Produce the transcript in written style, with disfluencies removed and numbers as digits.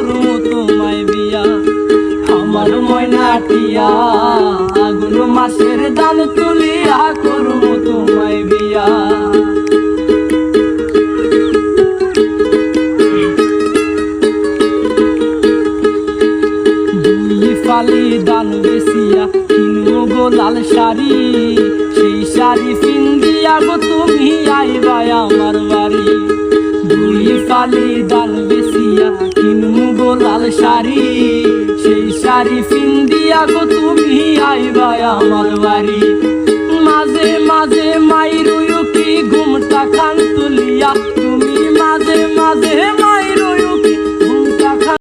করু তোমায় বিয়া। আমার ময়না টিয়া আগুন মাসের দান তুলিয়া করু তোমায় বিয়া। ফালি দান বেসিয়া কিনবো গো লাল শাড়ি, সেই শাড়ি পিন্দিয়া গো তুমি আইবা আমার বাড়ি। দুই ফালি দান বেসিয়া কিনবো গো লাল শাড়ি, সেই শাড়ি পিন্দিয়া গো তুমি আইবা আমার বাড়ি। মাঝে মাঝে মাইরুয়ো কি ঘুমটা খান তুলিয়া, তুমি মাঝে মাঝে